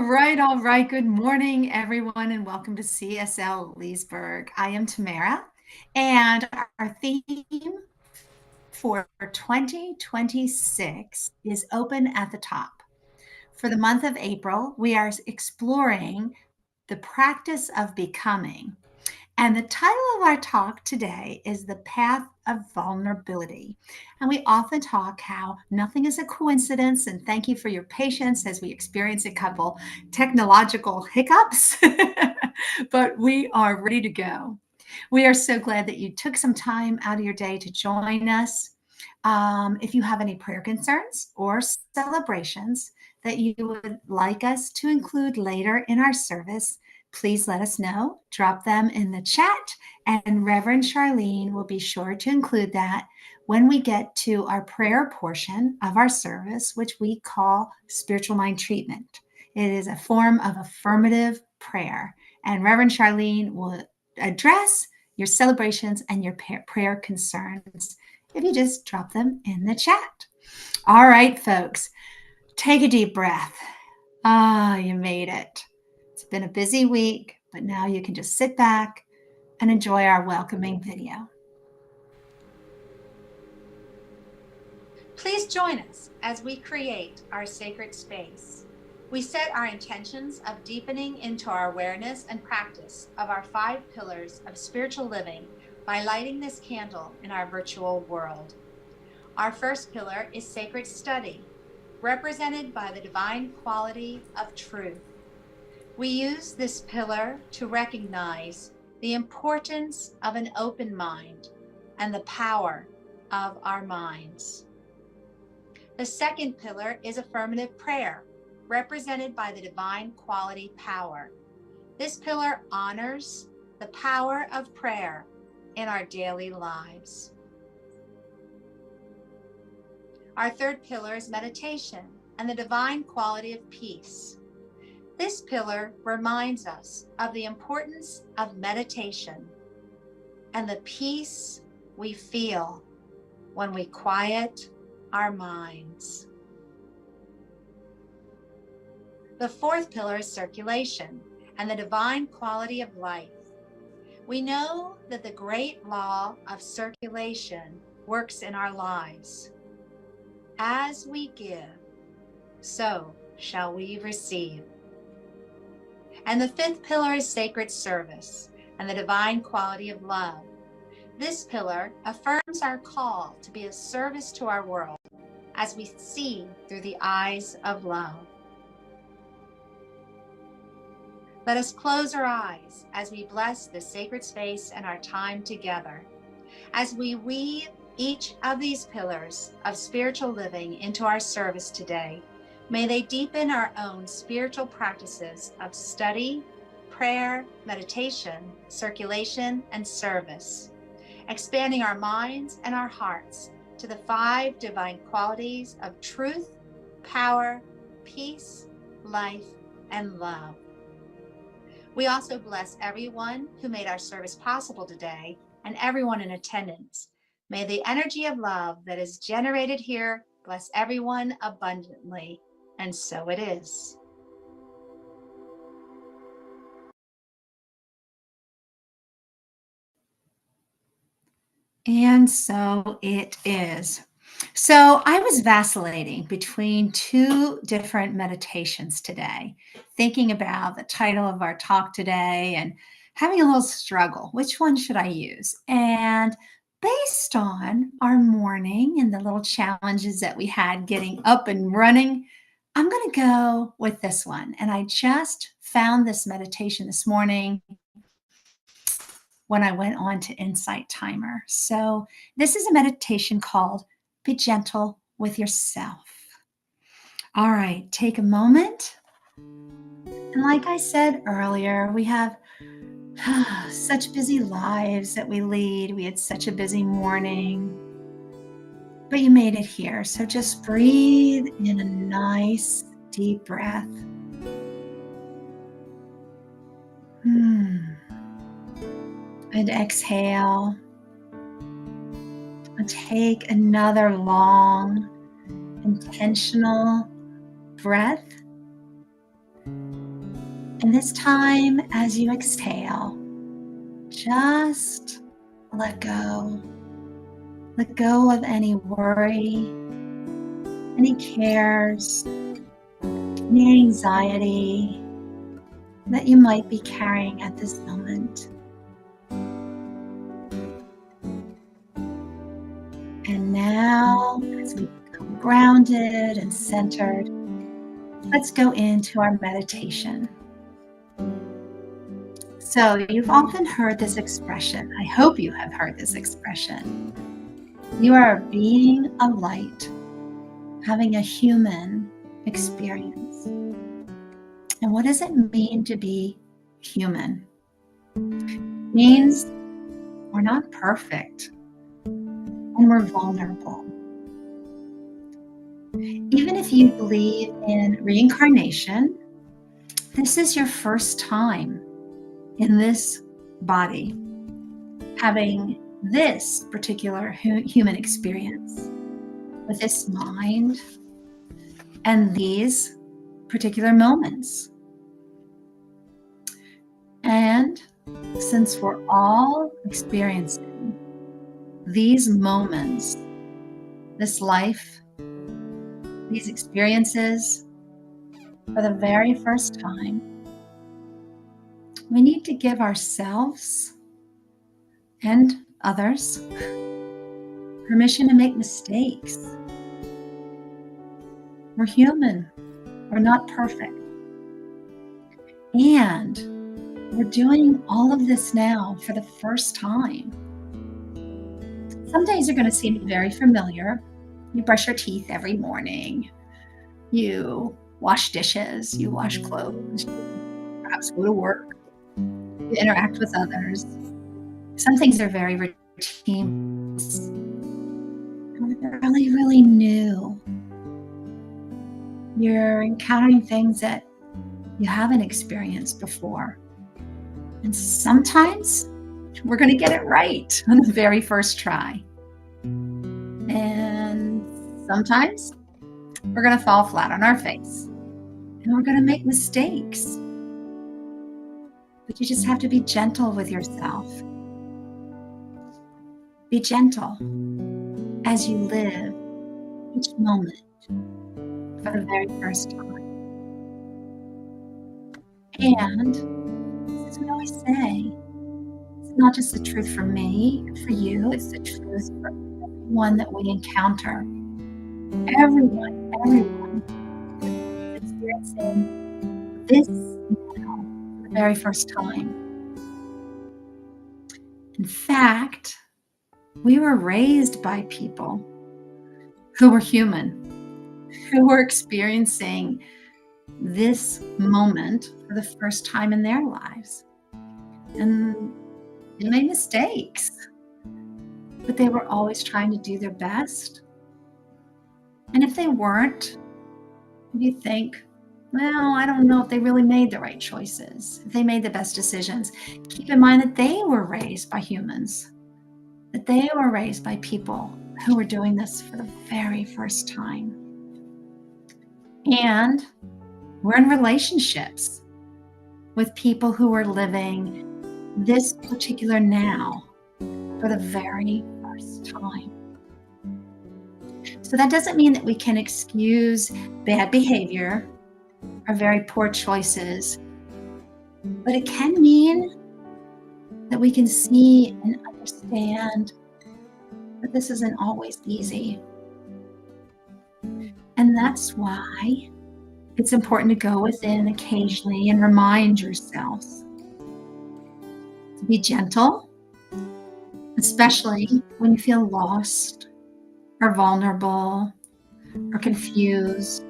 All right. Good morning, everyone, and welcome to CSL Leesburg. I am Tamara, and our theme for 2026 is Open at the Top. For the month of April, we are exploring the practice of becoming. And the title of our talk today is The Path of Vulnerability. And we often talk how nothing is a coincidence. And thank you for your patience as we experience a couple technological hiccups, but we are ready to go. We are so glad that you took some time out of your day to join us. If you have any prayer concerns or celebrations that you would like us to include later in our service, please let us know. Drop them in the chat, and Reverend Charlene will be sure to include that when we get to our prayer portion of our service, which we call Spiritual Mind Treatment. It is a form of affirmative prayer, and Reverend Charlene will address your celebrations and your prayer concerns if you just drop them in the chat. All right, folks, take a deep breath. You made it. It's been a busy week, but now you can just sit back and enjoy our welcoming video. Please join us as we create our sacred space. We set our intentions of deepening into our awareness and practice of our 5 pillars of spiritual living by lighting this candle in our virtual world. Our first pillar is sacred study, represented by the divine quality of truth. We use this pillar to recognize the importance of an open mind and the power of our minds. The second pillar is affirmative prayer, represented by the divine quality power. This pillar honors the power of prayer in our daily lives. Our third pillar is meditation and the divine quality of peace. This pillar reminds us of the importance of meditation and the peace we feel when we quiet our minds. The fourth pillar is circulation and the divine quality of life. We know that the great law of circulation works in our lives. As we give, so shall we receive. And the fifth pillar is sacred service and the divine quality of love. This pillar affirms our call to be a service to our world as we see through the eyes of love. Let us close our eyes as we bless this sacred space and our time together. As we weave each of these pillars of spiritual living into our service today, may they deepen our own spiritual practices of study, prayer, meditation, circulation, and service, expanding our minds and our hearts to the 5 divine qualities of truth, power, peace, life, and love. We also bless everyone who made our service possible today and everyone in attendance. May the energy of love that is generated here bless everyone abundantly, and so it is. And so it is. So I was vacillating between 2 different meditations today, thinking about the title of our talk today and having a little struggle. Which one should I use? And based on our morning and the little challenges that we had getting up and running, I'm going to go with this one. And I just found this meditation this morning when I went on to Insight Timer. So this is a meditation called Be Gentle with Yourself. All right, take a moment. And like I said earlier, we have such busy lives that we lead. We had such a busy morning, but you made it here. So just breathe in a nice deep breath. And exhale. And take another long, intentional breath. And this time, as you exhale, just let go. Let go of any worry, any cares, any anxiety that you might be carrying at this moment. And now, as we become grounded and centered, let's go into our meditation. So, you've often heard this expression. I hope you have heard this expression. You are a being of light, having a human experience. And what does it mean to be human? It means we're not perfect and we're vulnerable. Even if you believe in reincarnation, this is your first time in this body having this particular human experience with this mind and these particular moments. And since we're all experiencing these moments, this life, these experiences for the very first time, we need to give ourselves and others permission to make mistakes. We're human. We're not perfect. And we're doing all of this now for the first time. Some days are going to seem very familiar. You brush your teeth every morning. You wash dishes. You wash clothes. You perhaps go to work. You interact with others. Some things are very routine. Really, really new. You're encountering things that you haven't experienced before. And sometimes we're going to get it right on the very first try. And sometimes we're going to fall flat on our face. And we're going to make mistakes. But you just have to be gentle with yourself. Be gentle as you live each moment for the very first time. And as we always say, it's not just the truth for me, for you, it's the truth for everyone that we encounter. Everyone is experiencing this now for the very first time. In fact, we were raised by people who were human, who were experiencing this moment for the first time in their lives. And they made mistakes, but they were always trying to do their best. And if they weren't, you think, well, I don't know if they really made the right choices, if they made the best decisions. Keep in mind that they were raised by humans, that they were raised by people who were doing this for the very first time. And we're in relationships with people who are living this particular now for the very first time. So that doesn't mean that we can excuse bad behavior or very poor choices, but it can mean that we can see and understand that this isn't always easy. And that's why it's important to go within occasionally and remind yourselves to be gentle, especially when you feel lost or vulnerable or confused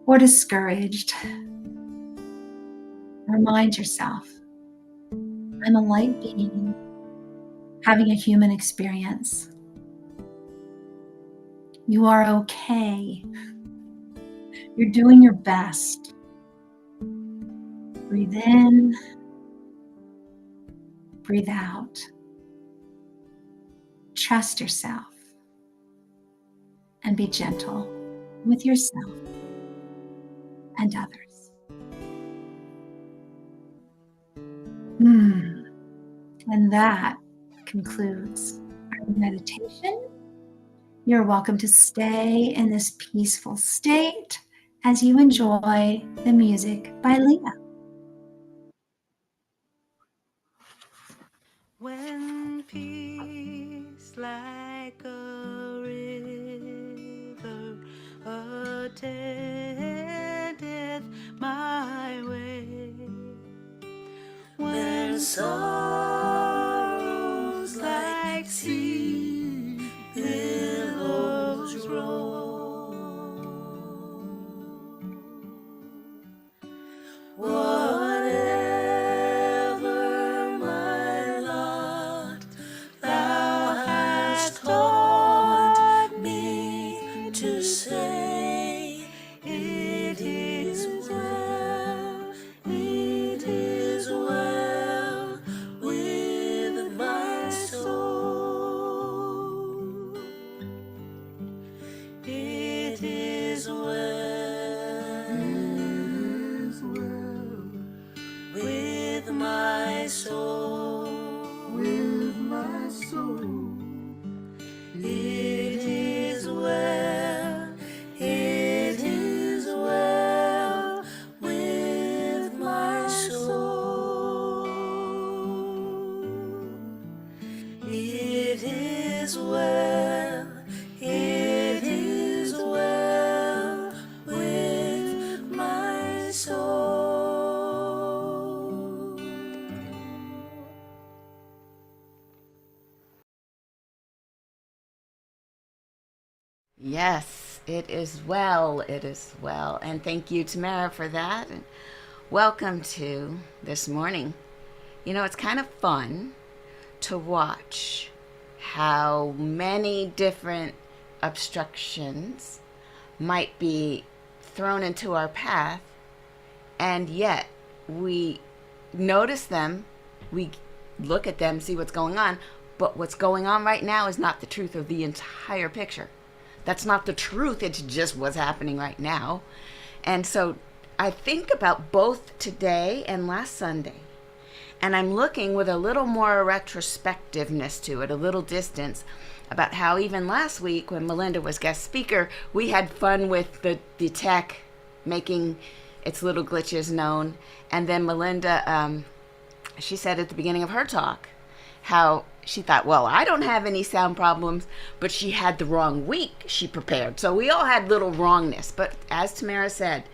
or discouraged. Remind yourself, I'm a light being having a human experience. You are okay. You're doing your best. Breathe in, breathe out. Trust yourself and be gentle with yourself and others. Hmm. And that concludes our meditation. You're welcome to stay in this peaceful state as you enjoy the music by Leah. When peace like a river attendeth my way, when sorrows like sea billows roll, whatever my lot, thou hast taught me to say, it is well, it is well with my soul. It is well with my soul. With my soul. It is well. It is well with my soul. It is well. It is well with my soul. Yes, it is well. It is well. And thank you, Tamara, for that. And welcome to this morning. You know, it's kind of fun to watch how many different obstructions might be thrown into our path, and yet we notice them, we look at them, see what's going on, but what's going on right now is not the truth of the entire picture. That's not the truth, it's just what's happening right now. And so I think about both today and last Sunday, and I'm looking with a little more retrospectiveness to it, a little distance, about how even last week when Melinda was guest speaker, we had fun with the tech making its little glitches known. And then Melinda, she said at the beginning of her talk how she thought, well, I don't have any sound problems, but she had the wrong week she prepared. So we all had little wrongness. But as Tamara said,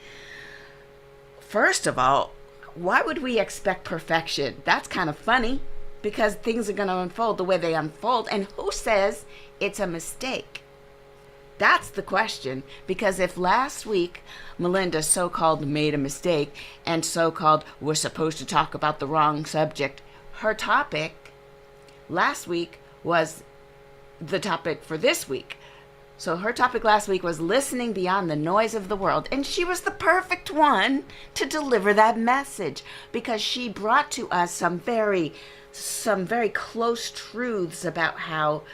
first of all, why would we expect perfection? That's kind of funny because things are going to unfold the way they unfold. And who says it's a mistake? That's the question. Because if last week Melinda so-called made a mistake and so-called we're supposed to talk about the wrong subject, her topic last week was the topic for this week. So her topic last week was listening beyond the noise of the world. And she was the perfect one to deliver that message because she brought to us some very close truths about how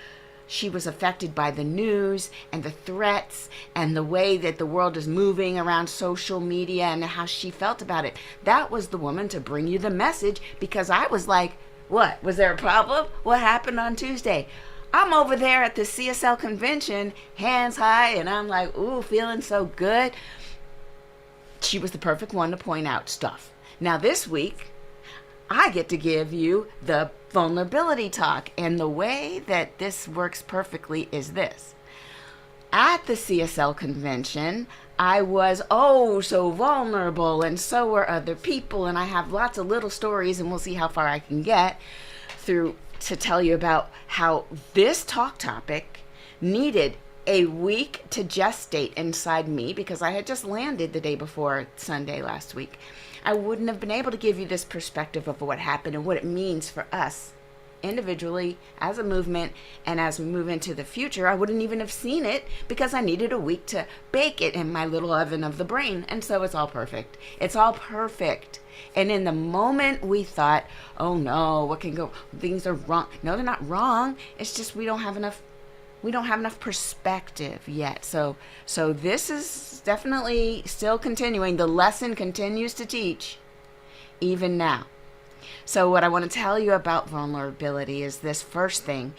she was affected by the news and the threats and the way that the world is moving around social media and how she felt about it. That was the woman to bring you the message because I was like, what? Was there a problem? What happened on Tuesday? I'm over there at the CSL convention, hands high, and I'm like, ooh, feeling so good. She was the perfect one to point out stuff. Now this week, I get to give you the vulnerability talk. And the way that this works perfectly is this. At the CSL convention, I was so vulnerable, and so were other people. And I have lots of little stories, and we'll see how far I can get through to tell you about how this talk topic needed a week to gestate inside me because I had just landed the day before Sunday last week. I wouldn't have been able to give you this perspective of what happened and what it means for us individually, as a movement, and as we move into the future. I wouldn't even have seen it because I needed a week to bake it in my little oven of the brain. And so it's all perfect. It's all perfect. And in the moment we thought, oh no, what can go, things are wrong. No, they're not wrong. It's just we don't have enough perspective yet. So this is definitely still continuing. The lesson continues to teach even now. So what I want to tell you about vulnerability is this first thing.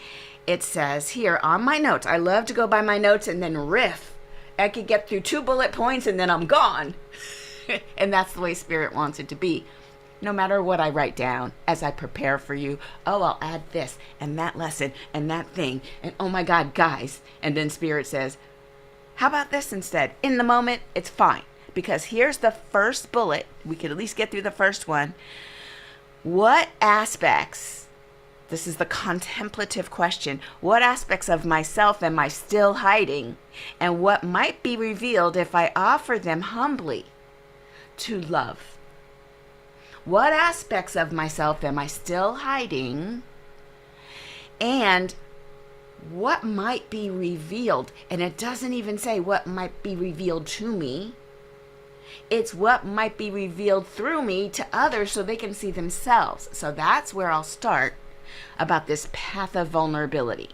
It says here on my notes, I love to go by my notes and then riff. I could get through 2 bullet points and then I'm gone. And that's the way Spirit wants it to be. No matter what I write down as I prepare for you, oh, I'll add this and that lesson and that thing. And oh my God, guys. And then Spirit says, how about this instead? In the moment, it's fine. Because here's the first bullet. We could at least get through the first one. What aspects, this is the contemplative question, what aspects of myself am I still hiding? And what might be revealed if I offer them humbly to love? What aspects of myself am I still hiding? And what might be revealed? And it doesn't even say what might be revealed to me. It's what might be revealed through me to others so they can see themselves. So that's where I'll start about this path of vulnerability.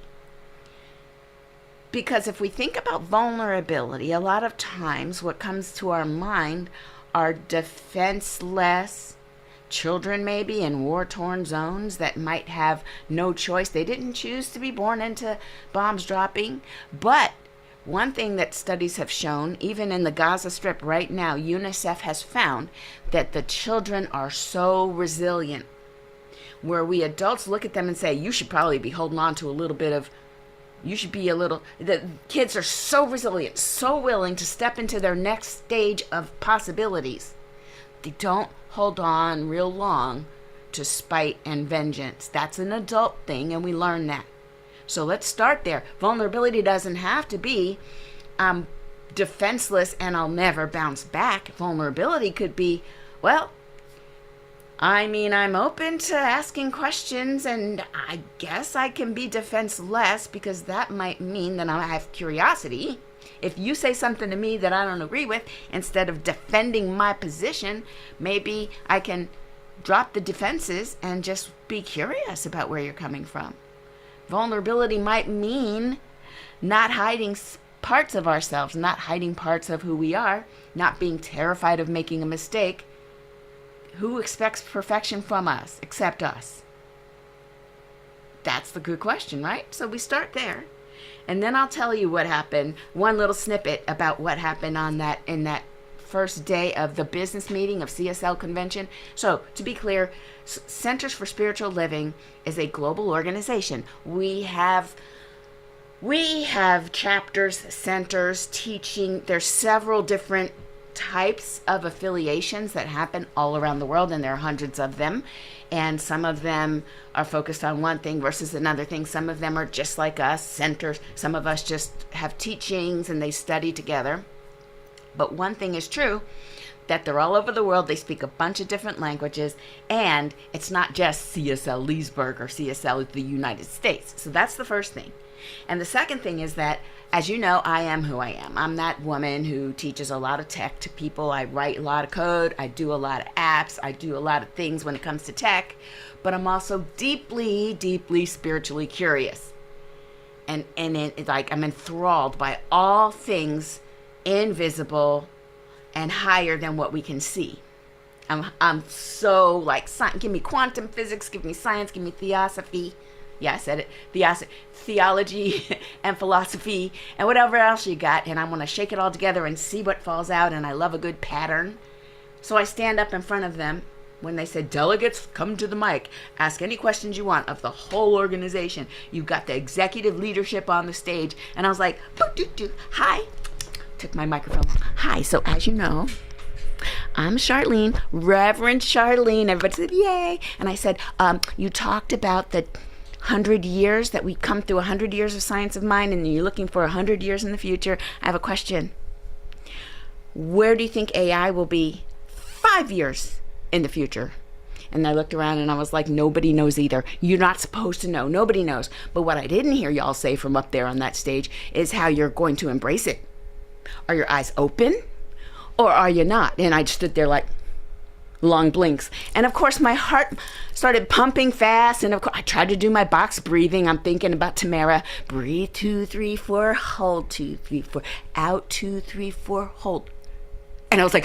Because if we think about vulnerability, a lot of times what comes to our mind are defenseless children, maybe in war-torn zones that might have no choice. They didn't choose to be born into bombs dropping. But one thing that studies have shown, even in the Gaza Strip right now, UNICEF has found that the children are so resilient, where we adults look at them and say, you should probably be holding on to a little bit of, the kids are so resilient, so willing to step into their next stage of possibilities. They don't hold on real long to spite and vengeance. That's an adult thing, and we learn that. So let's start there. Vulnerability doesn't have to be I'm defenseless and I'll never bounce back. Vulnerability could be, well, I'm open to asking questions, and I guess I can be defenseless because that might mean that I have curiosity. If you say something to me that I don't agree with, instead of defending my position, maybe I can drop the defenses and just be curious about where you're coming from. Vulnerability might mean not hiding parts of ourselves, not hiding parts of who we are, not being terrified of making a mistake. Who expects perfection from us except us? That's the good question, right? So we start there. And then I'll tell you what happened, one little snippet about what happened in that first day of the business meeting of CSL convention. So to be clear, Centers for Spiritual Living is a global organization. We have chapters, centers, teaching. There's several different types of affiliations that happen all around the world, and there are hundreds of them. And some of them are focused on one thing versus another thing. Some of them are just like us, centers. Some of us just have teachings and they study together. But one thing is true, that they're all over the world. They speak a bunch of different languages, and it's not just CSL Leesburg or CSL the United States. So that's the first thing. And the second thing is that, as you know, I am who I am. I'm that woman who teaches a lot of tech to people. I write a lot of code. I do a lot of apps. I do a lot of things when it comes to tech. But I'm also deeply, deeply spiritually curious. And I'm enthralled by all things invisible and higher than what we can see. I'm so like, give me quantum physics, give me science, give me theosophy. Yeah, I said it. Theology and philosophy and whatever else you got. And I want to shake it all together and see what falls out. And I love a good pattern. So I stand up in front of them when they said, delegates, come to the mic. Ask any questions you want of the whole organization. You've got the executive leadership on the stage. And I was like, hi. Took my microphone. Hi. So as you know, I'm Charlene, Reverend Charlene. Everybody said, yay. And I said, you talked about the 100 years, that we come through 100 years of science of mind, and you're looking for 100 years in the future. I have a question. Where do you think AI will be 5 years in the future? And I looked around and I was like, nobody knows either. You're not supposed to know. Nobody knows. But what I didn't hear y'all say from up there on that stage is how you're going to embrace it. Are your eyes open or are you not? And I stood there like, long blinks. And of course, my heart started pumping fast. And of course, I tried to do my box breathing. I'm thinking about Tamara. Breathe, 2, 3, 4, hold, 2, 3, 4, out, 2, 3, 4, hold. And I was like,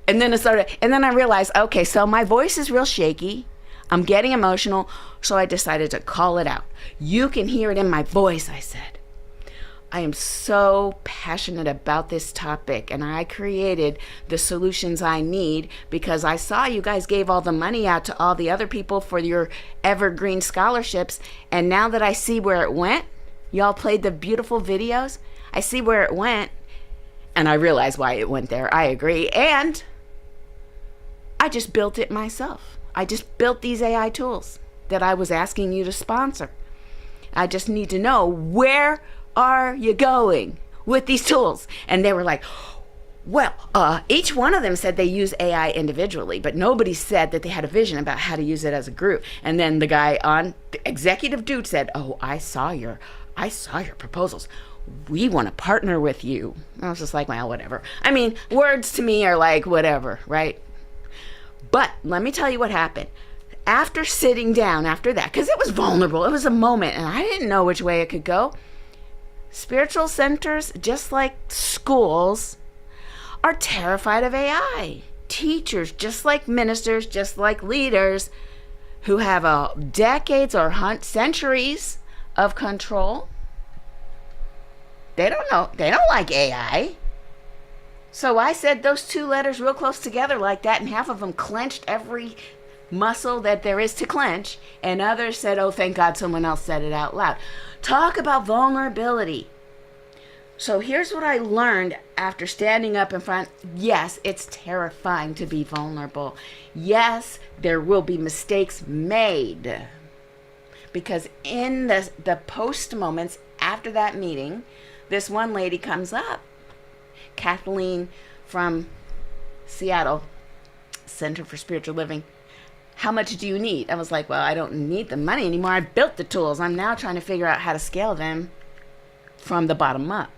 And then I realized, okay, so my voice is real shaky. I'm getting emotional. So I decided to call it out. You can hear it in my voice, I said. I am so passionate about this topic, and I created the solutions I need because I saw you guys gave all the money out to all the other people for your evergreen scholarships. And now that I see where it went, y'all played the beautiful videos. I see where it went, and I realize why it went there. I agree. And I just built it myself. I just built these AI tools that I was asking you to sponsor. I just need to know, where are you going with these tools? And they were like, well, each one of them said they use AI individually, but nobody said that they had a vision about how to use it as a group. And then the guy on the executive dude said, oh, I saw your proposals. We want to partner with you. I was just like, well, whatever. I mean, words to me are like, whatever, right? But let me tell you what happened. After sitting down after that, because it was vulnerable, it was a moment, and I didn't know which way it could go. Spiritual centers, just like schools, are terrified of AI. Teachers, just like ministers, just like leaders who have decades or centuries of control, they don't like AI. So I said those two letters real close together like that, and half of them clenched every muscle that there is to clench, and others said, oh, thank God someone else said it out loud. Talk about vulnerability. So here's what I learned after standing up in front. Yes, it's terrifying to be vulnerable. Yes, there will be mistakes made. Because in the post moments after that meeting, this one lady comes up, Kathleen from Seattle Center for Spiritual Living. How much do you need? I was like, well, I don't need the money anymore. I built the tools. I'm now trying to figure out how to scale them from the bottom up.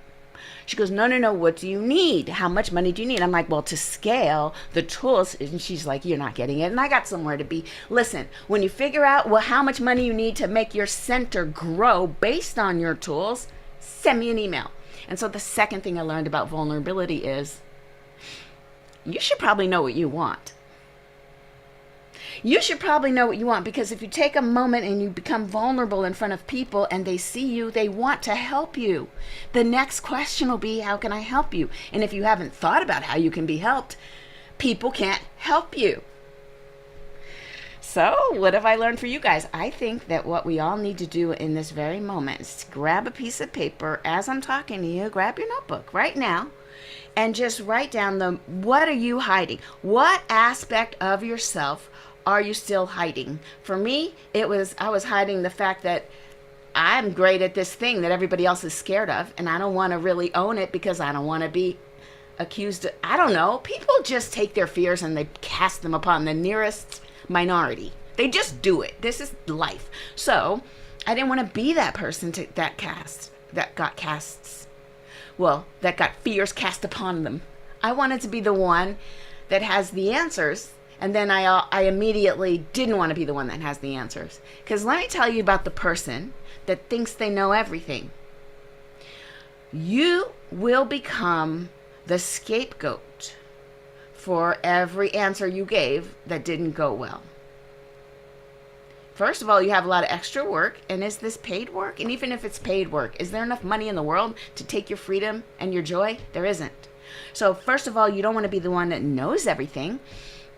She goes, no. What do you need? How much money do you need? I'm like, well, to scale the tools. And she's like, you're not getting it. And I got somewhere to be. Listen, when you figure out, well, how much money you need to make your center grow based on your tools, send me an email. And so the second thing I learned about vulnerability is you should probably know what you want. You should probably know what you want, because if you take a moment and you become vulnerable in front of people and they see you, they want to help you. The next question will be, how can I help you? And if you haven't thought about how you can be helped, people can't help you. So what have I learned for you guys? I think that what we all need to do in this very moment is to grab a piece of paper as I'm talking to you, grab your notebook right now, and just write down what are you hiding? What aspect of yourself are you still hiding? For me, I was hiding the fact that I'm great at this thing that everybody else is scared of, and I don't want to really own it because I don't want to be accused of, I don't know. People just take their fears and they cast them upon the nearest minority. They just do it. This is life. So I didn't want to be that person that got fears cast upon them. I wanted to be the one that has the answers. And then I immediately didn't want to be the one that has the answers. Because let me tell you about the person that thinks they know everything. You will become the scapegoat for every answer you gave that didn't go well. First of all, you have a lot of extra work. And is this paid work? And even if it's paid work, is there enough money in the world to take your freedom and your joy? There isn't. So first of all, you don't want to be the one that knows everything.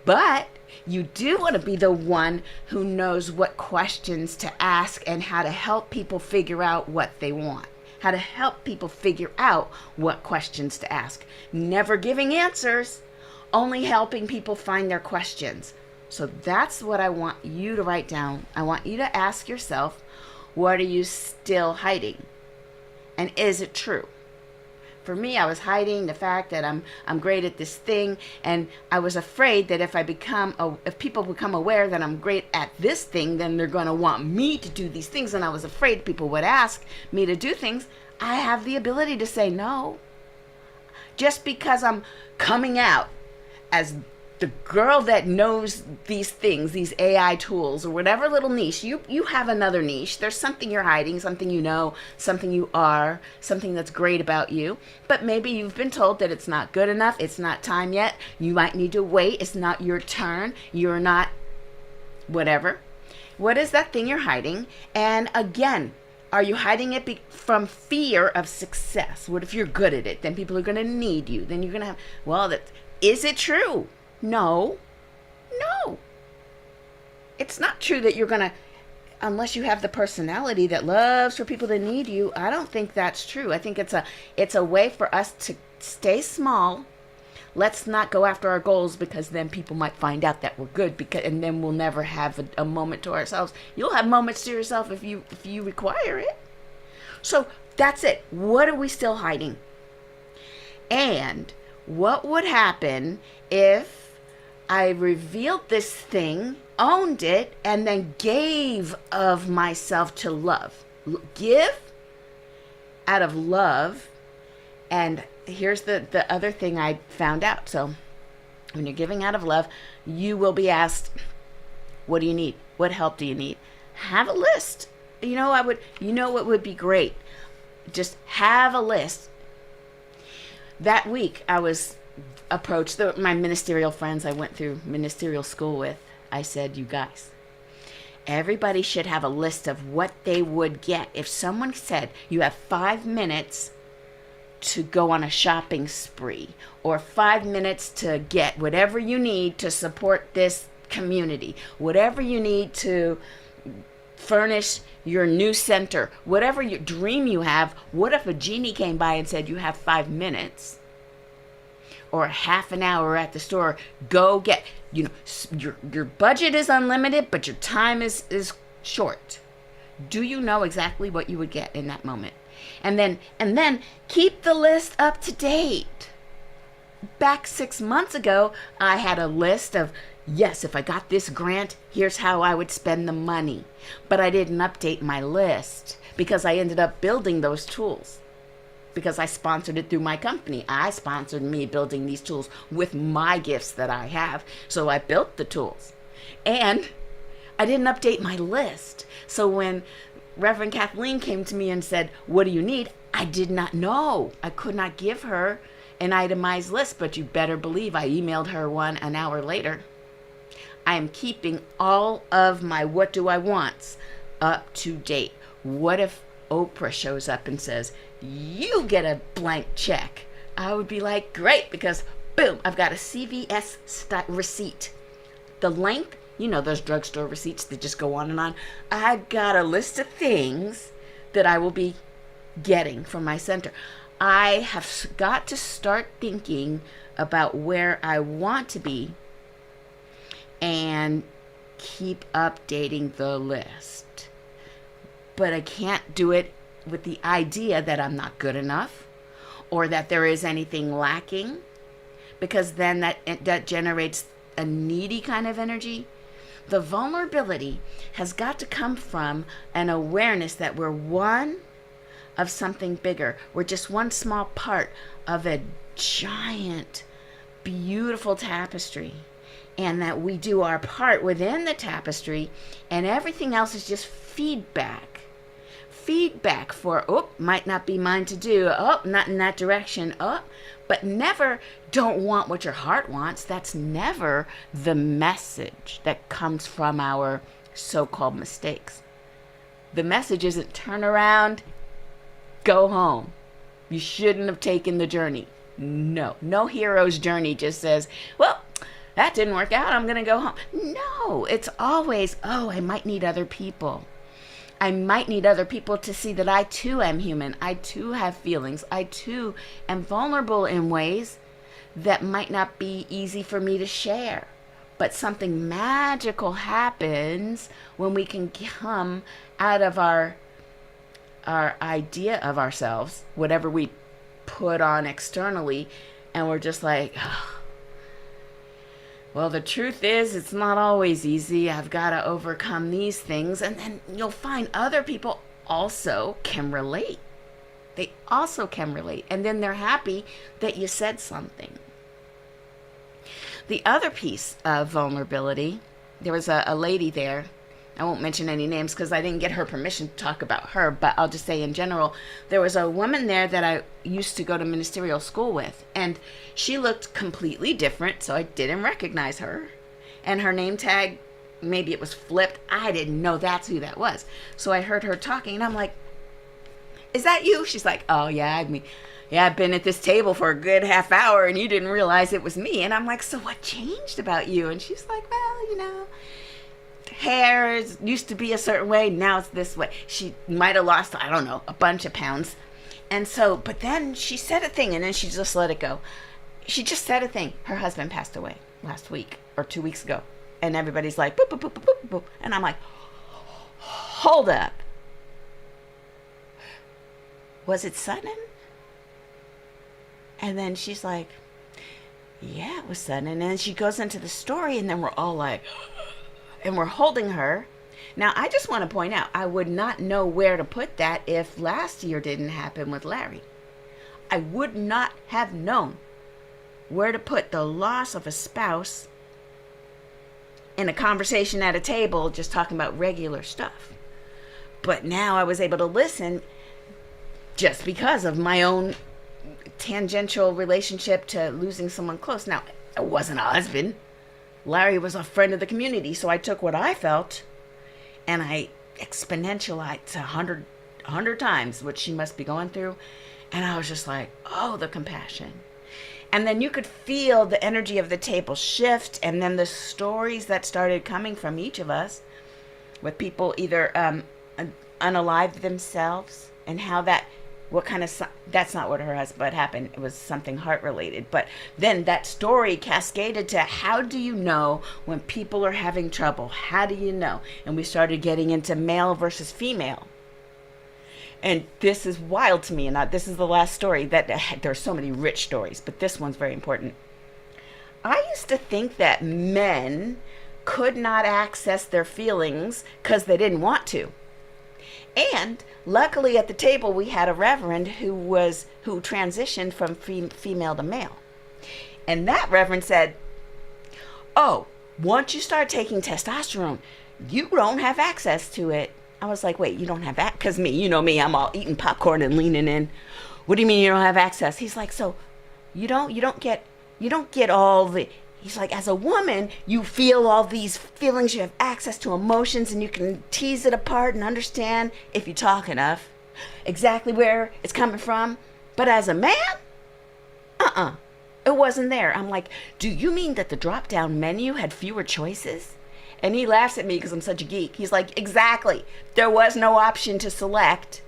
But you do want to be the one who knows what questions to ask and how to help people figure out what they want. How to help people figure out what questions to ask. Never giving answers, only helping people find their questions. So that's what I want you to write down. I want you to ask yourself, what are you still hiding? And is it true? For me, I was hiding the fact that I'm great at this thing, and I was afraid that if people become aware that I'm great at this thing, then they're going to want me to do these things, and I was afraid people would ask me to do things. I have the ability to say no. Just because I'm coming out as the girl that knows these things, these AI tools, or whatever little niche, you have another niche. There's something you're hiding, something you know, something you are, something that's great about you. But maybe you've been told that it's not good enough, it's not time yet, you might need to wait, it's not your turn, you're not whatever. What is that thing you're hiding? And again, are you hiding it from fear of success? What if you're good at it? Then people are going to need you. Then you're going to have, well, is it true? No. No. It's not true that you're going to, unless you have the personality that loves for people to need you. I don't think that's true. I think it's a way for us to stay small. Let's not go after our goals, because then people might find out that we're good, and then we'll never have a moment to ourselves. You'll have moments to yourself if you require it. So that's it. What are we still hiding? And what would happen if I revealed this thing, owned it, and then gave of myself to love? Give out of love. And here's the other thing I found out. So when you're giving out of love, you will be asked, what do you need? What help do you need? Have a list. What would be great? Just have a list. That week I was approached, my ministerial friends I went through ministerial school with. I said, you guys, everybody should have a list of what they would get. If someone said you have 5 minutes to go on a shopping spree, or 5 minutes to get whatever you need to support this community, whatever you need to furnish your new center, whatever your dream you have, what if a genie came by and said you have 5 minutes or half an hour at the store? Go get, your budget is unlimited, but your time is short. Do you know exactly what you would get in that moment? And then keep the list up to date. Back 6 months ago, I had a list of, yes, if I got this grant, here's how I would spend the money. But I didn't update my list because I ended up building those tools, because I sponsored it through my company. I sponsored me building these tools with my gifts that I have. So I built the tools. And I didn't update my list. So when Reverend Kathleen came to me and said, what do you need? I did not know. I could not give her an itemized list, but you better believe I emailed her one an hour later. I am keeping all of my what do I wants up to date. What if Oprah shows up and says, you get a blank check? I would be like, great, because boom, I've got a CVS receipt. The length, those drugstore receipts that just go on and on. I've got a list of things that I will be getting from my center. I have got to start thinking about where I want to be and keep updating the list. But I can't do it with the idea that I'm not good enough or that there is anything lacking, because then that generates a needy kind of energy. The vulnerability has got to come from an awareness that we're one of something bigger. We're just one small part of a giant, beautiful tapestry, and that we do our part within the tapestry, and everything else is just feedback. Feedback for, might not be mine to do, not in that direction, but never don't want what your heart wants. That's never the message that comes from our so-called mistakes. The message isn't turn around, go home. You shouldn't have taken the journey. No hero's journey just says, well, that didn't work out, I'm going to go home. No, it's always, I might need other people. I might need other people to see that I too am human. I too have feelings. I too am vulnerable in ways that might not be easy for me to share. But something magical happens when we can come out of our idea of ourselves, whatever we put on externally, and we're just like, well, the truth is, it's not always easy. I've got to overcome these things. And then you'll find other people also can relate. They also can relate. And then they're happy that you said something. the other piece of vulnerability, there was a lady there. I won't mention any names because I didn't get her permission to talk about her, but I'll just say in general, there was a woman there that I used to go to ministerial school with, and she looked completely different, so I didn't recognize her. And her name tag, maybe it was flipped. I didn't know that's who that was. So I heard her talking, and I'm like, is that you? She's like, oh, yeah, I've been at this table for a good half hour, and you didn't realize it was me. And I'm like, so what changed about you? And she's like, well, hair used to be a certain way, now it's this way. She might have lost, I don't know, a bunch of pounds. And so, but then she said a thing, and then she just let it go. She just said a thing. Her husband passed away last week or 2 weeks ago. And everybody's like, boop, boop, boop, boop, boop, boop. And I'm like, hold up. Was it sudden? And then she's like, yeah, it was sudden. And then she goes into the story, and then we're all like, and we're holding her. Now, I just want to point out, I would not know where to put that if last year didn't happen with Larry. I would not have known where to put the loss of a spouse in a conversation at a table just talking about regular stuff. But now I was able to listen just because of my own tangential relationship to losing someone close. Now, it wasn't a husband. Larry was a friend of the community, so I took what I felt and I exponentialized 100 times what she must be going through. And I was just like, oh, the compassion. And then you could feel the energy of the table shift, and then the stories that started coming from each of us with people either unalived themselves, and how that, what kind of, that's not what her husband happened. It was something heart related. But then that story cascaded to, how do you know when people are having trouble? How do you know? And we started getting into male versus female. And this is wild to me. And this is the last story. That there's so many rich stories, but this one's very important. I used to think that men could not access their feelings because they didn't want to. And luckily at the table we had a reverend who transitioned from female to male. And that reverend said, oh, once you start taking testosterone, you don't have access to it. I was like, wait, you don't have that? Because me, you know me, I'm all eating popcorn and leaning in. What do you mean you don't have access? He's like, so you don't get all the, he's like, as a woman, you feel all these feelings, you have access to emotions, and you can tease it apart and understand, if you talk enough, exactly where it's coming from. But as a man, it wasn't there. I'm like, do you mean that the drop-down menu had fewer choices? And he laughs at me because I'm such a geek. He's like, exactly. There was no option to select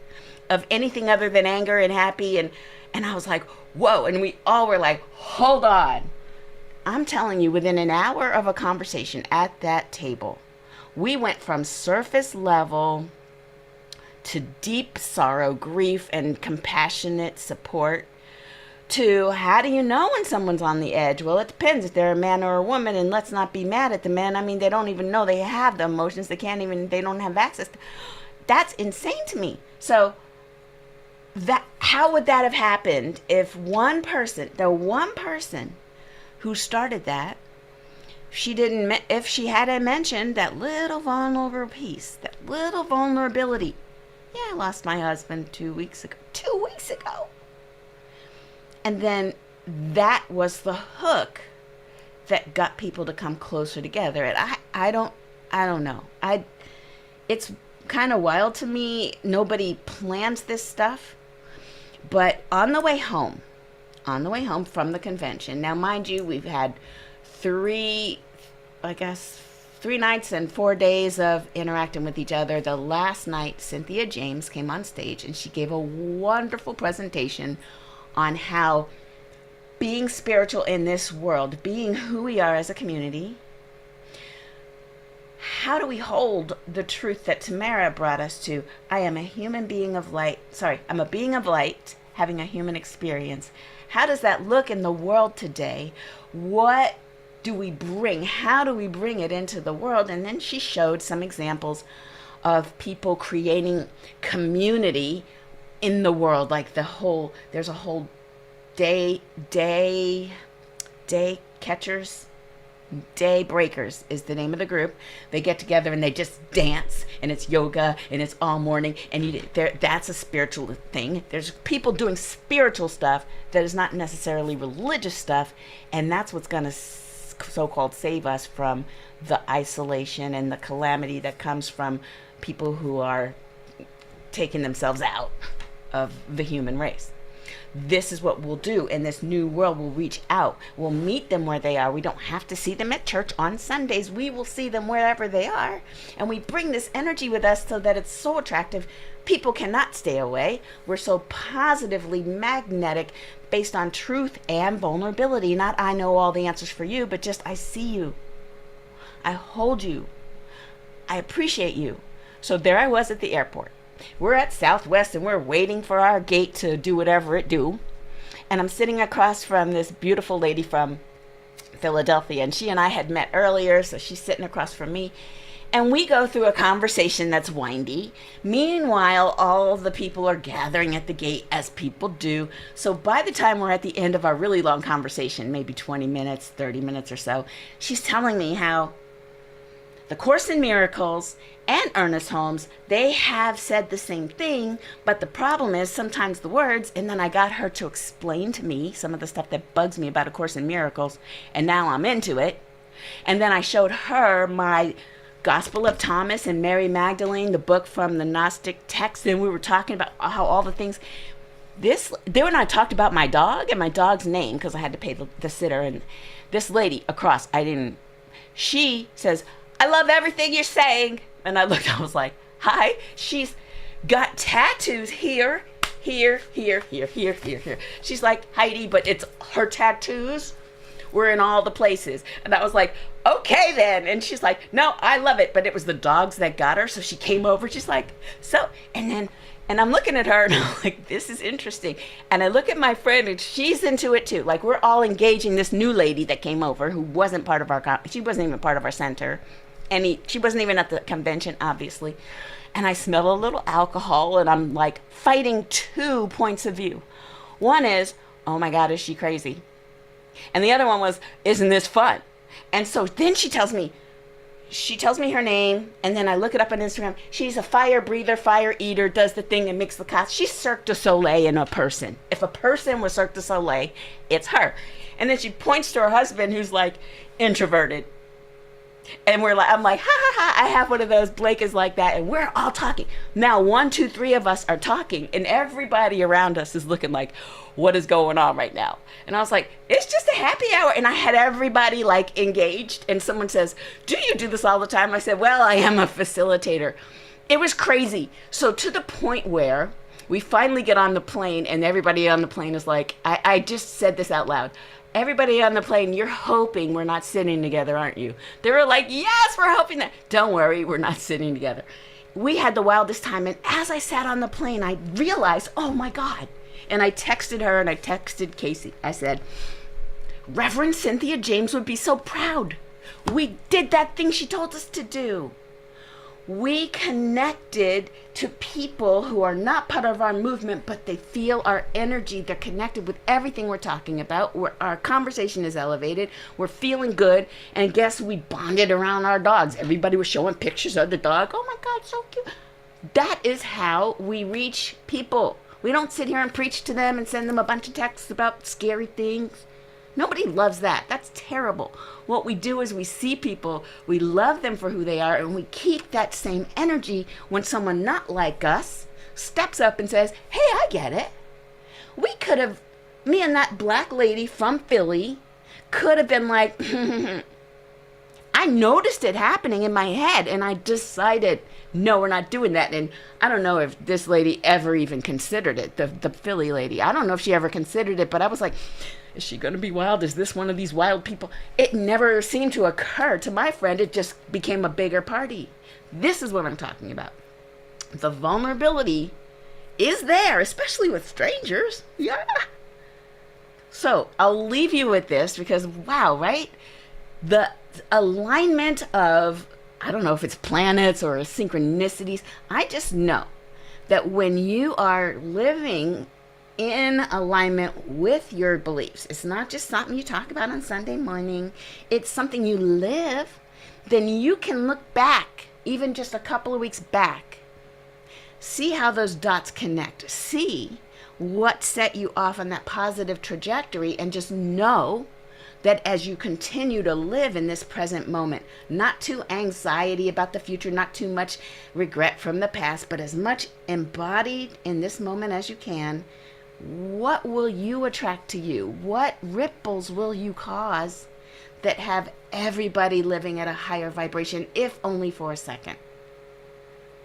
of anything other than anger and happy. And I was like, whoa. And we all were like, hold on. I'm telling you, within an hour of a conversation at that table, we went from surface level to deep sorrow, grief, and compassionate support to, how do you know when someone's on the edge? Well, it depends if they're a man or a woman, and let's not be mad at the men. I mean, they don't even know they have the emotions. They don't have access to. That's insane to me. So how would that have happened if the one person who started that, if she hadn't mentioned that little vulnerable piece, that little vulnerability. Yeah, I lost my husband 2 weeks ago. 2 weeks ago. And then that was the hook that got people to come closer together. And I don't know. It's kind of wild to me. Nobody plans this stuff. But on the way home from the convention, now mind you, we've had 3 nights and 4 days of interacting with each other. The last night, Cynthia James came on stage and she gave a wonderful presentation on how being spiritual in this world, being who we are as a community, how do we hold the truth that Tamara brought us to? I am a human being of light. I'm a being of light having a human experience. How does that look in the world today? What do we bring? How do we bring it into the world? And then she showed some examples of people creating community in the world, like there's a whole day catchers Daybreakers is the name of the group. They get together and they just dance, and it's yoga, and it's all morning, and that's a spiritual thing. There's people doing spiritual stuff that is not necessarily religious stuff, and that's what's going to so-called save us from the isolation and the calamity that comes from people who are taking themselves out of the human race. This is what we'll do in this new world. We'll reach out. We'll meet them where they are. We don't have to see them at church on Sundays. We will see them wherever they are. And we bring this energy with us so that it's so attractive. People cannot stay away. We're so positively magnetic based on truth and vulnerability. Not I know all the answers for you, but just I see you. I hold you. I appreciate you. So there I was at the airport. We're at Southwest and we're waiting for our gate to do whatever it do. And I'm sitting across from this beautiful lady from Philadelphia, and she and I had met earlier, so she's sitting across from me. And we go through a conversation that's windy. Meanwhile, all of the people are gathering at the gate, as people do. So by the time we're at the end of our really long conversation, maybe 20 minutes, 30 minutes or so, she's telling me how the Course in Miracles and Ernest Holmes, they have said the same thing, but the problem is sometimes the words, and then I got her to explain to me some of the stuff that bugs me about A Course in Miracles, and now I'm into it. And then I showed her my Gospel of Thomas and Mary Magdalene, the book from the Gnostic text, and we were talking about how all the things. There when I talked about my dog and my dog's name, because I had to pay the sitter, and this lady across, she says, I love everything you're saying. And I looked, I was like, hi. She's got tattoos here. She's like, Heidi, but it's her tattoos were in all the places. And I was like, okay then. And she's like, no, I love it. But it was the dogs that got her. So she came over. She's like, and I'm looking at her and I'm like, this is interesting. And I look at my friend and she's into it too. Like, we're all engaging this new lady that came over who wasn't part of she wasn't even part of our center. She wasn't even at the convention, obviously. And I smell a little alcohol, and I'm like fighting 2 points of view. One is, oh my God, is she crazy? And the other one was, isn't this fun? And so then she tells me her name, and then I look it up on Instagram. She's a fire breather, fire eater, does the thing and makes the cost. She's Cirque du Soleil in a person. If a person was Cirque du Soleil, it's her. And then she points to her husband, who's like introverted. And I'm like, ha ha ha, I have one of those. Blake is like that. And we're all talking. Now, 1, 2, 3 of us are talking. And everybody around us is looking like, what is going on right now? And I was like, it's just a happy hour. And I had everybody like engaged. And someone says, do you do this all the time? I said, well, I am a facilitator. It was crazy. So to the point where we finally get on the plane and everybody on the plane is like, I just said this out loud. Everybody on the plane, you're hoping we're not sitting together, aren't you? They were like, yes, we're hoping that. Don't worry, we're not sitting together. We had the wildest time. And as I sat on the plane, I realized, oh my God. And I texted her and I texted Casey. I said, Reverend Cynthia James would be so proud. We did that thing she told us to do. We connected to people who are not part of our movement, but they feel our energy. They're connected with everything we're talking about. Our conversation is elevated. We're feeling good. And guess we bonded around our dogs. Everybody was showing pictures of the dog. Oh my God, so cute. That is how we reach people. We don't sit here and preach to them and send them a bunch of texts about scary things. Nobody loves that. That's terrible. What we do is we see people, we love them for who they are, and we keep that same energy when someone not like us steps up and says, hey, I get it. Me and that black lady from Philly could have been like, I noticed it happening in my head, and I decided, no, we're not doing that. And I don't know if this lady ever even considered it, the Philly lady. I don't know if she ever considered it, but I was like, is she going to be wild? Is this one of these wild people? It never seemed to occur to my friend. It just became a bigger party. This is what I'm talking about. The vulnerability is there, especially with strangers. Yeah. So I'll leave you with this because, wow, right? The alignment of, I don't know if it's planets or synchronicities. I just know that when you are living in alignment with your beliefs, it's not just something you talk about on Sunday morning, it's something you live, then you can look back, even just a couple of weeks back, see how those dots connect, see what set you off on that positive trajectory, and just know that as you continue to live in this present moment, not too anxiety about the future, not too much regret from the past, but as much embodied in this moment as you can, what will you attract to you? What ripples will you cause that have everybody living at a higher vibration, if only for a second?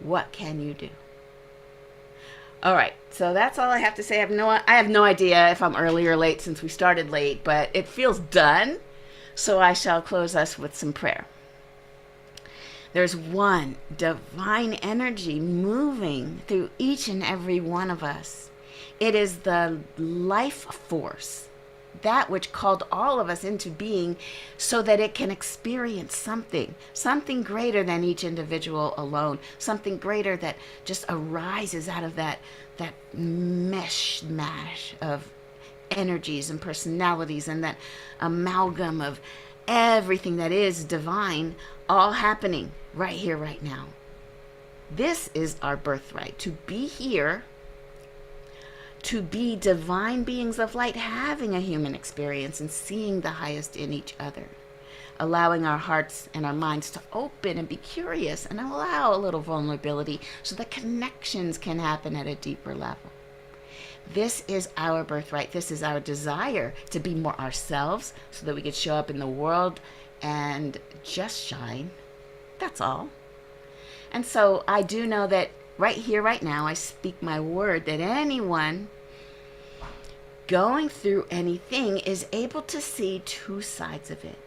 What can you do? All right, so that's all I have to say. I have no idea if I'm early or late since we started late, but it feels done. So I shall close us with some prayer. There's one divine energy moving through each and every one of us. It is the life force, that which called all of us into being so that it can experience something greater than each individual alone, something greater that just arises out of that mash of energies and personalities and that amalgam of everything that is divine, all happening right here, right now. This is our birthright, to be here, to be divine beings of light, having a human experience and seeing the highest in each other, allowing our hearts and our minds to open and be curious and allow a little vulnerability so that connections can happen at a deeper level. This is our birthright. This is our desire to be more ourselves so that we could show up in the world and just shine. That's all. And so I do know that right here, right now, I speak my word that anyone going through anything is able to see two sides of it.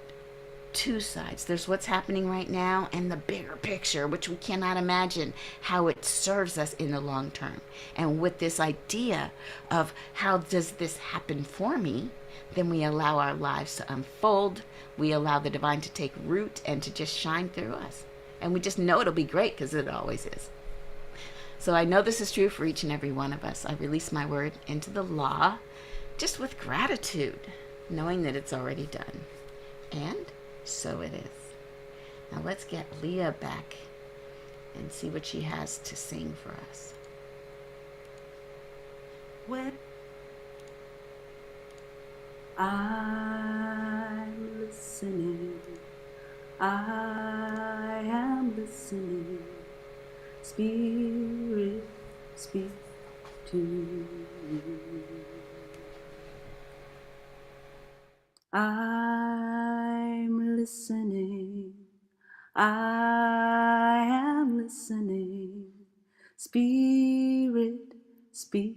Two sides. There's what's happening right now and the bigger picture, which we cannot imagine how it serves us in the long term. And with this idea of how does this happen for me, then we allow our lives to unfold. We allow the divine to take root and to just shine through us. And we just know it'll be great because it always is. So I know this is true for each and every one of us. I release my word into the law just with gratitude, knowing that it's already done. And so it is. Now let's get Leah back and see what she has to sing for us. When I'm listening, I am listening. Spirit, speak to me. I'm listening. I am listening. Spirit, speak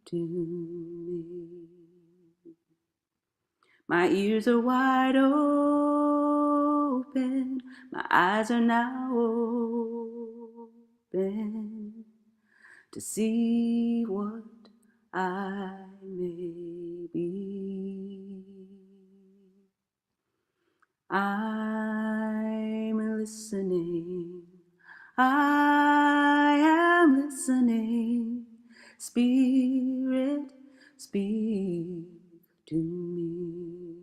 to me. My ears are wide open. My eyes are now open to see what I may be. I'm listening. I am listening. Spirit, speak to me.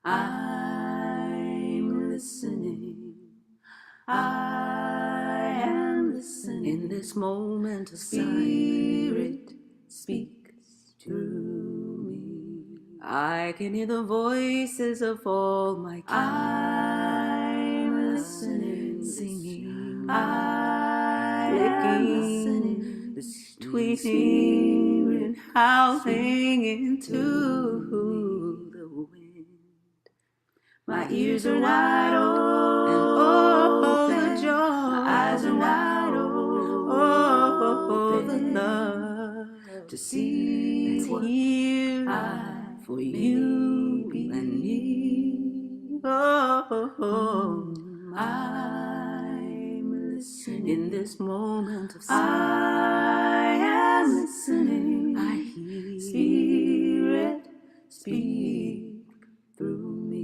I'm listening. I am listening. In this moment of Spirit, speak through me. I can hear the voices of all my kin. I'm listening, singing. I am listening, this tweeting and howling into the wind. My ears are wide open, and oh, the joy. My eyes are wide open, oh, the love to see, to hear for you and me. Oh, I'm listening in this moment of silence. I am listening. I hear Spirit speak through me.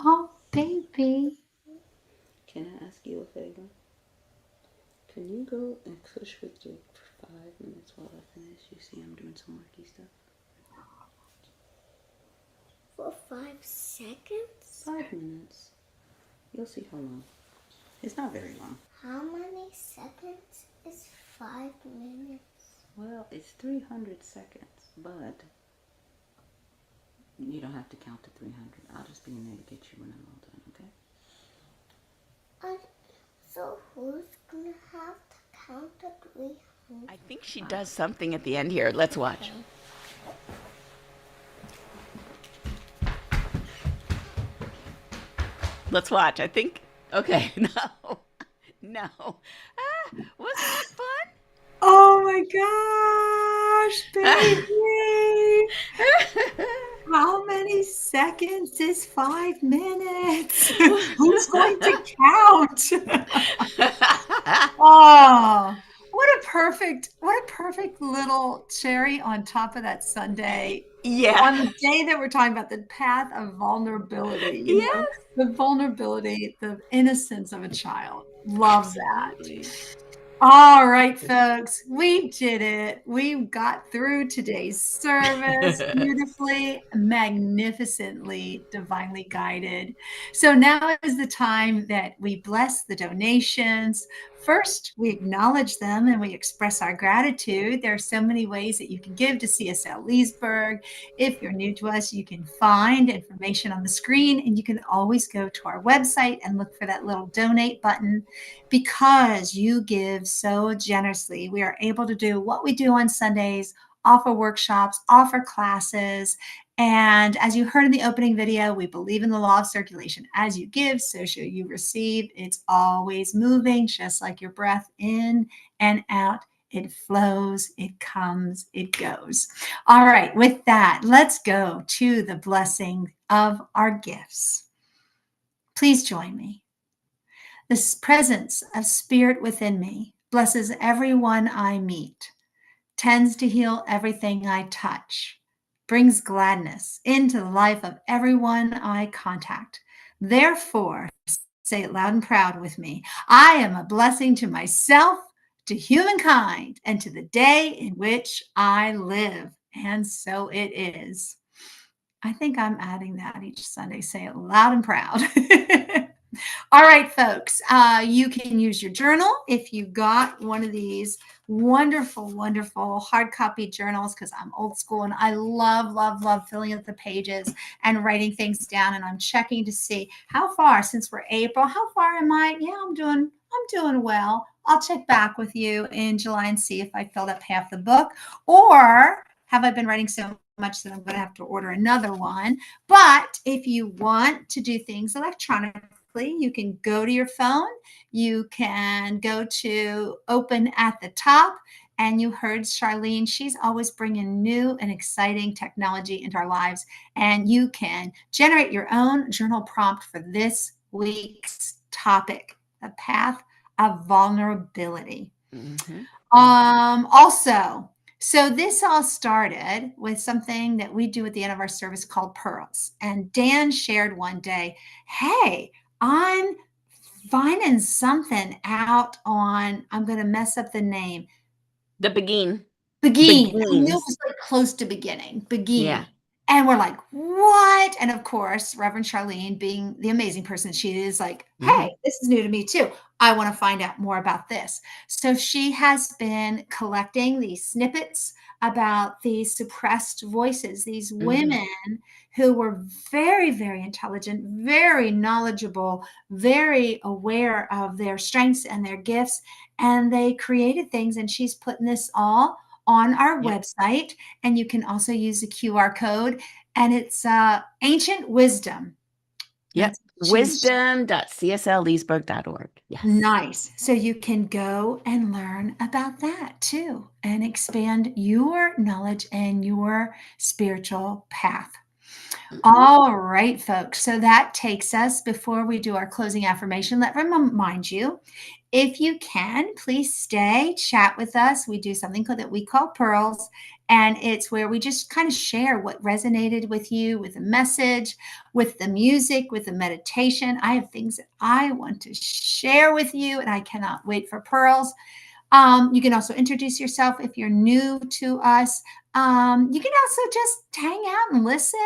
Oh, baby. P? Can I ask you a favor? Can you go and push with Jake for 5 minutes while I finish? You see, I'm doing some worky stuff. For 5 seconds? 5 minutes. You'll see how long. It's not very long. How many seconds is 5 minutes? Well, it's 300 seconds, but you don't have to count to 300. I'll just be in there to get you when I'm all done, okay? So who's gonna have to count to 300? I think she does something at the end here. Let's watch. Let's watch. I think. Okay. No. No. Wasn't it fun? Oh my gosh, baby. How many seconds is 5 minutes? Who's going to count? Oh, what a perfect little cherry on top of that sundae. Yeah. On the day that we're talking about the path of vulnerability, you know, the vulnerability, the innocence of a child. Love that. All right, folks, we did it. We got through today's service beautifully, magnificently, divinely guided. So now is the time that we bless the donations. First, we acknowledge them and we express our gratitude. There are so many ways that you can give to CSL Leesburg. If you're new to us, you can find information on the screen, and you can always go to our website and look for that little donate button. Because you give so generously, we are able to do what we do on Sundays, offer workshops, offer classes. And as you heard in the opening video, we believe in the law of circulation. As you give, so shall you receive. It's always moving, just like your breath in and out. It flows, it comes, it goes. All right, with that, let's go to the blessing of our gifts. Please join me. The presence of spirit within me blesses everyone I meet, tends to heal everything I touch, brings gladness into the life of everyone I contact. Therefore, say it loud and proud with me, I am a blessing to myself, to humankind, and to the day in which I live. And so it is. I think I'm adding that each Sunday. Say it loud and proud. All right, folks, you can use your journal if you got one of these wonderful, wonderful hard copy journals, because I'm old school and I love, love, love filling out the pages and writing things down. And I'm checking to see how far, since we're April, how far am I? Yeah, I'm doing well. I'll check back with you in July and see if I filled up half the book, or have I been writing so much that I'm going to have to order another one. But if you want to do things electronically, you can go to your phone, you can go to open at the top, and you heard Charlene, she's always bringing new and exciting technology into our lives, and you can generate your own journal prompt for this week's topic, the path of vulnerability. Mm-hmm. Also, so this all started with something that we do at the end of our service called Pearls. And Dan shared one day, hey, I'm finding something out on, I'm going to mess up the name. The Beguine. Beguine. I knew it Beguines. was like close to beginning. Beguine. Yeah. And we're like, what? And of course, Reverend Charlene, being the amazing person she is, like, hey, this is new to me too. I want to find out more about this. So she has been collecting these snippets about these suppressed voices, these women who were very, very intelligent, very knowledgeable, very aware of their strengths and their gifts. And they created things, and she's putting this all on our website, and you can also use the QR code, and it's Ancient Wisdom. Yep. Wisdom.cslleesburg.org. Yes. Nice. So you can go and learn about that too and expand your knowledge and your spiritual path. All right, folks. So that takes us, before we do our closing affirmation, let me remind you, If you can, please stay, chat with us. We do something that we call Pearls, and it's where we just kind of share what resonated with you, with the message, with the music, with the meditation. I have things that I want to share with you, and I cannot wait for Pearls. You can also introduce yourself if you're new to us. You can also just hang out and listen.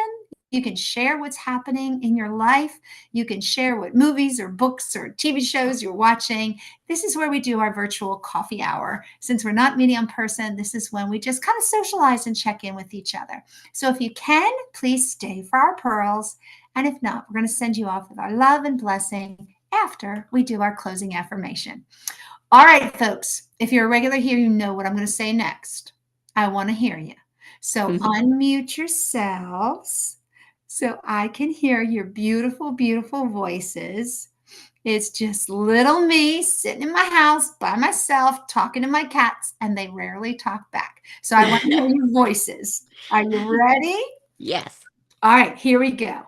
You can share what's happening in your life. You can share what movies or books or TV shows you're watching. This is where we do our virtual coffee hour. Since we're not meeting in person, this is when we just kind of socialize and check in with each other. So if you can, please stay for our pearls. And if not, we're going to send you off with our love and blessing after we do our closing affirmation. All right, folks, if you're a regular here, you know what I'm going to say next. I want to hear you. So unmute yourselves so I can hear your beautiful, beautiful voices. It's just little me sitting in my house by myself talking to my cats, and they rarely talk back. So I want to hear your voices. Are you ready? Yes. All right, here we go.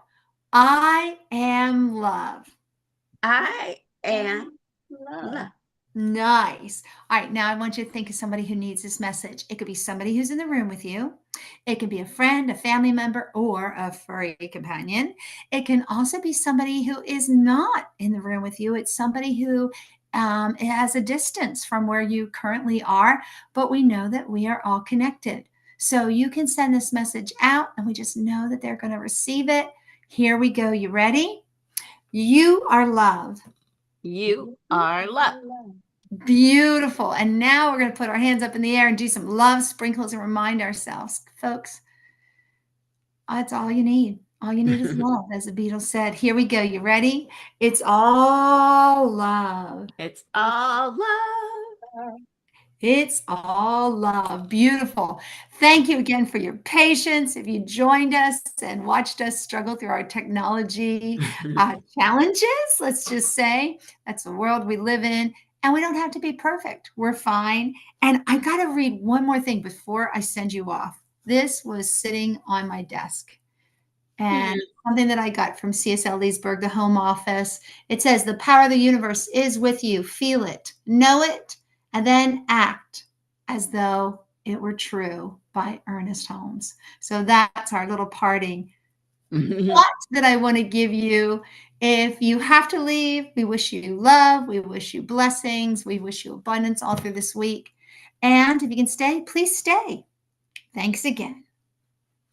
I am love. I am love. Nice. All right, now I want you to think of somebody who needs this message. It could be somebody who's in the room with you. It could be a friend, a family member, or a furry companion. It can also be somebody who is not in the room with you. It's somebody who has a distance from where you currently are, but we know that we are all connected. So you can send this message out, and we just know that they're going to receive it. Here we go. You ready? You are love. You are love. Beautiful. And now we're going to put our hands up in the air and do some love sprinkles and remind ourselves, folks, that's all you need. All you need is love, as the Beatles said. Here we go. You ready? It's all love. It's all love. It's all love. Beautiful. Thank you again for your patience. If you joined us and watched us struggle through our technology challenges, let's just say that's the world we live in. And we don't have to be perfect. We're fine. And I got to read one more thing before I send you off. This was sitting on my desk. And something that I got from CSL Leesburg, the home office. It says, the power of the universe is with you. Feel it, know it, and then act as though it were true, by Ernest Holmes. So that's our little parting thought that I want to give you. If you have to leave, we wish you love. We wish you blessings. We wish you abundance all through this week. And if you can stay, please stay. Thanks again.